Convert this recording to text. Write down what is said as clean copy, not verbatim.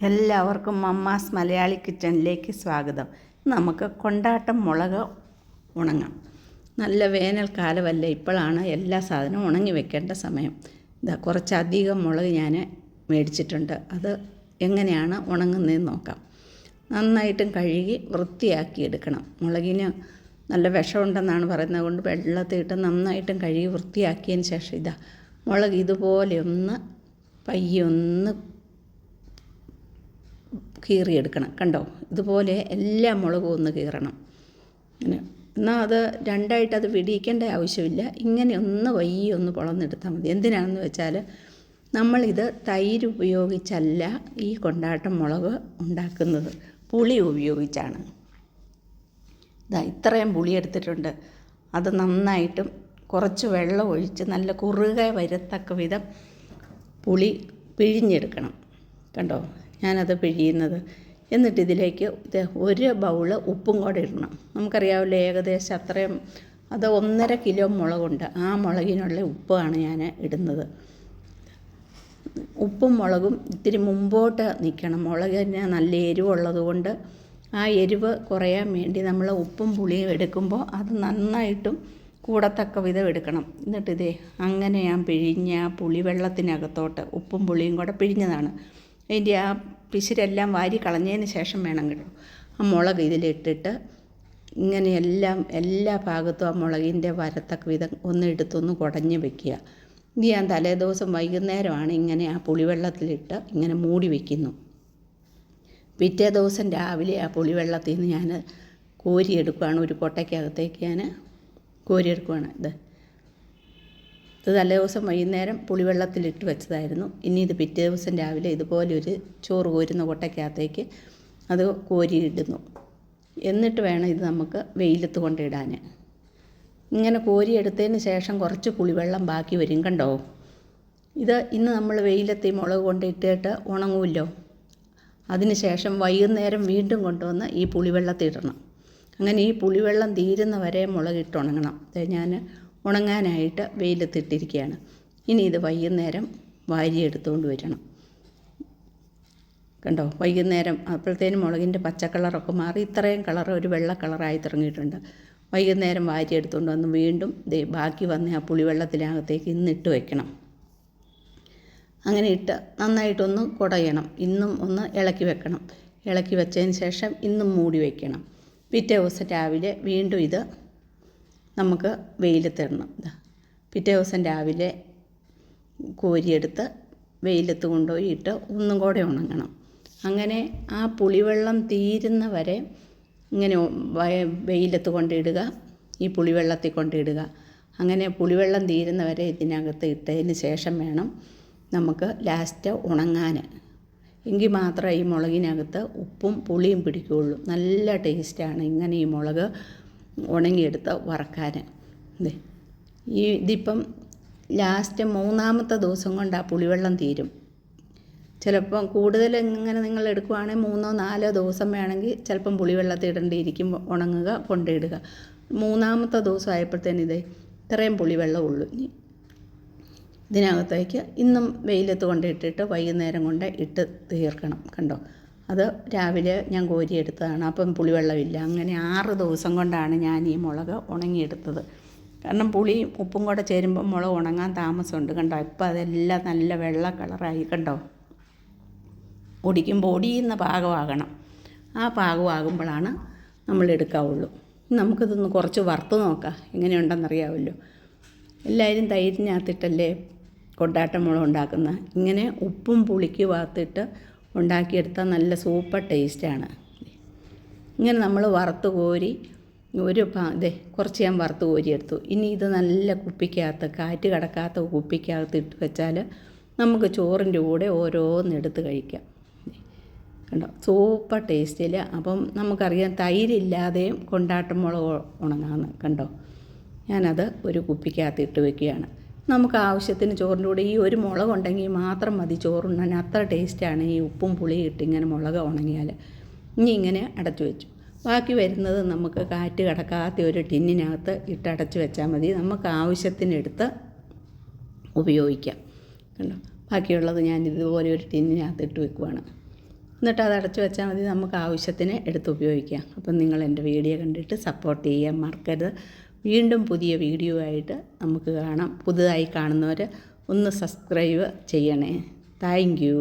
എല്ലാവർക്കും മമ്മാസ് മലയാളി കിച്ചണിലേക്ക് സ്വാഗതം. നമുക്ക് കൊണ്ടാട്ടം മുളക് ഉണങ്ങാം. നല്ല വേനൽക്കാലമല്ലേ, ഇപ്പോഴാണ് എല്ലാ സാധനവും ഉണങ്ങി വെക്കേണ്ട സമയം. ഇതാ കുറച്ചധികം മുളക് ഞാൻ മേടിച്ചിട്ടുണ്ട്. അത് എങ്ങനെയാണ് ഉണങ്ങുന്നതെന്ന് നോക്കാം. നന്നായിട്ടും കഴുകി വൃത്തിയാക്കി എടുക്കണം. മുളകിന് നല്ല വിഷമുണ്ടെന്നാണ് പറയുന്നത് കൊണ്ട് വെള്ളത്തിയിട്ട് നന്നായിട്ടും കഴുകി വൃത്തിയാക്കിയതിന് ശേഷം ഇതാ മുളക് ഇതുപോലെ ഒന്ന് പയ്യൊന്ന് കീറിയെടുക്കണം. കണ്ടോ, ഇതുപോലെ എല്ലാ മുളകും ഒന്ന് കീറണം. അങ്ങനെ എന്നാൽ അത് രണ്ടായിട്ട് അത് വിടിയിക്കേണ്ട ആവശ്യമില്ല. ഇങ്ങനെ ഒന്ന് ഒന്ന് പൊളന്നെടുത്താൽ മതി. എന്തിനാണെന്ന് വെച്ചാൽ നമ്മളിത് തൈര് ഉപയോഗിച്ചല്ല ഈ കൊണ്ടാട്ടം മുളക് ഉണ്ടാക്കുന്നത്, പുളി ഉപയോഗിച്ചാണ്. ഇതാ ഇത്രയും പുളി എടുത്തിട്ടുണ്ട്. അത് നന്നായിട്ടും കുറച്ച് വെള്ളം ഒഴിച്ച് നല്ല കുറുകെ വരത്തക്ക വിധം പുളി പിഴിഞ്ഞെടുക്കണം. കണ്ടോ, ഞാനത് പിഴിയുന്നത്. എന്നിട്ട് ഇതിലേക്ക് ഒരു ബൗള് ഉപ്പും കൂടെ ഇടണം. നമുക്കറിയാമല്ലോ ഏകദേശം അത്രയും, അത് 1.5 കിലോ മുളകുണ്ട്. ആ മുളകിനുള്ള ഉപ്പാണ് ഞാൻ ഇടുന്നത്. ഉപ്പും മുളകും ഇത്തിരി മുമ്പോട്ട് നിൽക്കണം. മുളകിന് നല്ല എരിവുള്ളത് കൊണ്ട് ആ എരിവ് കുറയാൻ വേണ്ടി നമ്മൾ ഉപ്പും പുളിയും എടുക്കുമ്പോൾ അത് നന്നായിട്ടും കൂടത്തക്ക വിധം എടുക്കണം. എന്നിട്ടിതേ അങ്ങനെ ഞാൻ പിഴിഞ്ഞ ആ പുളിവെള്ളത്തിനകത്തോട്ട് ഉപ്പും പുളിയും കൂടെ പിഴിഞ്ഞതാണ്. അതിൻ്റെ ആ പിശിരെല്ലാം വാരി കളഞ്ഞതിന് ശേഷം വേണം കേട്ടോ ആ മുളക് ഇതിലിട്ടിട്ട് ഇങ്ങനെ എല്ലാ ഭാഗത്തും ആ മുളകിൻ്റെ വരത്തക്ക വിധം ഒന്ന് എടുത്തൊന്ന് കുടഞ്ഞ് വെക്കുക. ഇത് ഞാൻ തലേദിവസം വൈകുന്നേരമാണ് ഇങ്ങനെ ആ പുളിവെള്ളത്തിലിട്ട് ഇങ്ങനെ മൂടി വയ്ക്കുന്നു. പിറ്റേ ദിവസം രാവിലെ ആ പുളിവെള്ളത്തിൽ നിന്ന് ഞാൻ കോരിയെടുക്കുകയാണ്. ഒരു കൊട്ടയ്ക്കകത്തേക്ക് ഞാൻ കോരിയെടുക്കുകയാണ്. ഇത് തലേ ദിവസം വൈകുന്നേരം പുളിവെള്ളത്തിലിട്ട് വെച്ചതായിരുന്നു. ഇനി ഇത് പിറ്റേ ദിവസം രാവിലെ ഇതുപോലെ ഒരു ചോറ് കോരുന്ന കൊട്ടയ്ക്കകത്തേക്ക് അത് കോരിയിടുന്നു. എന്നിട്ട് വേണം ഇത് നമുക്ക് വെയിലത്ത് കൊണ്ടിടാൻ. ഇങ്ങനെ കോരിയെടുത്തതിന് ശേഷം കുറച്ച് പുളിവെള്ളം ബാക്കി വരും. കണ്ടോ, ഇത് ഇന്ന് നമ്മൾ വെയിലത്ത് ഈ മുളക് കൊണ്ടിട്ടിട്ട് ഉണങ്ങുമല്ലോ. അതിന് ശേഷം വൈകുന്നേരം വീണ്ടും കൊണ്ടുവന്ന് ഈ പുളിവെള്ളത്തിടണം. അങ്ങനെ ഈ പുളിവെള്ളം തീരുന്ന വരെ മുളകിട്ട് ഉണങ്ങണം. ഞാൻ ഉണങ്ങാനായിട്ട് വെയിലത്തിട്ടിരിക്കുകയാണ്. ഇനി ഇത് വൈകുന്നേരം വാരിയെടുത്തുകൊണ്ട് വരണം. കണ്ടോ, വൈകുന്നേരം അപ്പോഴത്തേനും മുളകിൻ്റെ പച്ചക്കളറൊക്കെ മാറി ഇത്രയും കളർ ഒരു വെള്ള കളറായി തുടങ്ങിയിട്ടുണ്ട്. വൈകുന്നേരം വാരിയെടുത്തുകൊണ്ട് വന്ന് വീണ്ടും ബാക്കി വന്ന ആ പുളിവെള്ളത്തിനകത്തേക്ക് ഇന്നിട്ട് വയ്ക്കണം. അങ്ങനെ ഇട്ട് നന്നായിട്ടൊന്ന് കുടയണം. ഇന്നും ഒന്ന് ഇളക്കി വെക്കണം. ഇളക്കി വെച്ചതിന് ശേഷം ഇന്നും മൂടി വയ്ക്കണം. പിറ്റേ ദിവസം രാവിലെ വീണ്ടും ഇത് നമുക്ക് വെയിലത്തിടണം. പിറ്റേ ദിവസം രാവിലെ കോരിയെടുത്ത് വെയിലത്ത് കൊണ്ടുപോയി ഇട്ട് ഒന്നും കൂടെ ഉണങ്ങണം. അങ്ങനെ ആ പുളിവെള്ളം തീരുന്ന വരെ ഇങ്ങനെ വെയിലത്ത് കൊണ്ടിടുക, ഈ പുളിവെള്ളത്തിൽ കൊണ്ടിടുക. അങ്ങനെ പുളിവെള്ളം തീരുന്ന വരെ ഇതിനകത്ത് ഇട്ടതിന് ശേഷം വേണം നമുക്ക് ലാസ്റ്റ് ഉണങ്ങാൻ. എങ്കിൽ മാത്രമേ ഈ മുളകിനകത്ത് ഉപ്പും പുളിയും പിടിക്കുകയുള്ളൂ. നല്ല ടേസ്റ്റാണ് ഇങ്ങനെ ഈ മുളക് ഉണങ്ങിയെടുത്ത് വറക്കാൻ. ഇതിപ്പം ലാസ്റ്റ് 3-ാമത്തെ ദിവസം കൊണ്ട് ആ പുളിവെള്ളം തീരും. ചിലപ്പം കൂടുതൽ ഇങ്ങനെ നിങ്ങൾ എടുക്കുവാണെങ്കിൽ 3-4 ദിവസം വേണമെങ്കിൽ ചിലപ്പം പുളിവെള്ളത്തിൽ ഇടേണ്ടിയിരിക്കും. ഉണങ്ങുക, കൊണ്ടിടുക. 3-ാമത്തെ ദിവസം ആയപ്പോഴത്തേന് ഇത്രയും പുളിവെള്ളം ഉള്ളൂ. ഇനി ഇതിനകത്തേക്ക് ഇന്നും വെയിലത്ത് കൊണ്ടിട്ടിട്ട് വൈകുന്നേരം കൊണ്ട് ഇട്ട് തീർക്കണം. കണ്ടോ, അത് രാവിലെ ഞാൻ കോരിയെടുത്തതാണ്. അപ്പം പുളിവെള്ളമില്ല. അങ്ങനെ 6 ദിവസം കൊണ്ടാണ് ഞാൻ ഈ മുളക് ഉണങ്ങിയെടുത്തത്. കാരണം പുളിയും ഉപ്പും കൂടെ ചേരുമ്പോൾ മുളക് ഉണങ്ങാൻ താമസമുണ്ട്. കണ്ടോ, ഇപ്പം അതെല്ലാം നല്ല വെള്ള കളറായി. കണ്ടോ, ഒടിക്കുമ്പോൾ ഒടിയുന്ന പാകമാകണം. ആ പാകമാകുമ്പോഴാണ് നമ്മൾ എടുക്കാവുള്ളൂ. നമുക്കിതൊന്ന് കുറച്ച് വറുത്ത് നോക്കാം എങ്ങനെയുണ്ടെന്നറിയാമല്ലോ. എല്ലാവരും തൈരിനകത്തിട്ടല്ലേ കൊണ്ടാട്ടം മുളക് ഉണ്ടാക്കുന്നത്. ഇങ്ങനെ ഉപ്പും പുളിക്ക് വറുത്തിട്ട് ഉണ്ടാക്കിയെടുത്താൽ നല്ല സൂപ്പർ ടേസ്റ്റാണ്. ഇങ്ങനെ നമ്മൾ വറുത്ത് കോരി കുറച്ച് ഞാൻ വറുത്ത് കോരിയെടുത്തു. ഇനി ഇത് നല്ല കുപ്പിക്കകത്ത്, കാറ്റ് കടക്കാത്ത കുപ്പിക്കകത്ത് ഇട്ട് വെച്ചാൽ നമുക്ക് ചോറിൻ്റെ കൂടെ ഓരോന്നെടുത്ത് കഴിക്കാം. കണ്ടോ, സൂപ്പർ ടേസ്റ്റിൽ. അപ്പം നമുക്കറിയാം തൈരില്ലാതെയും കൊണ്ടാട്ടം മുളക് ഉണങ്ങാമെന്ന്. കണ്ടോ, ഞാനത് ഒരു കുപ്പിക്കകത്ത് ഇട്ട് വയ്ക്കുകയാണ്. നമുക്ക് ആവശ്യത്തിന് ചോറിൻ്റെ കൂടെ ഈ ഒരു മുളക് ഉണ്ടെങ്കിൽ മാത്രം മതി ചോറുണ്ണാൻ. അത്ര ടേസ്റ്റാണ് ഈ ഉപ്പും പുളിയും ഇട്ട് ഇങ്ങനെ മുളക് ഉണങ്ങിയാൽ. ഇനി ഇങ്ങനെ അടച്ചു വെച്ചു. ബാക്കി വരുന്നത് നമുക്ക് കാറ്റ് കടക്കാത്ത ഒരു ടിന്നിനകത്ത് ഇട്ടടച്ച് വെച്ചാൽ മതി. നമുക്ക് ആവശ്യത്തിനെടുത്ത് ഉപയോഗിക്കാം. കണ്ടോ, ബാക്കിയുള്ളത് ഞാൻ ഇതുപോലെ ഒരു ടിന്നിനകത്ത് ഇട്ട് വെക്കുവാണ്. എന്നിട്ട് അത് അടച്ചു വെച്ചാൽ മതി. നമുക്ക് ആവശ്യത്തിന് എടുത്ത് ഉപയോഗിക്കാം. അപ്പം നിങ്ങൾ എൻ്റെ വീഡിയോ കണ്ടിട്ട് സപ്പോർട്ട് ചെയ്യാൻ മറക്കരുത്. വീണ്ടും പുതിയ വീഡിയോ ആയിട്ട് നമുക്ക് കാണാം. പുതുതായി കാണുന്നവർ ഒന്ന് സബ്സ്ക്രൈബ് ചെയ്യണേ. Thank you.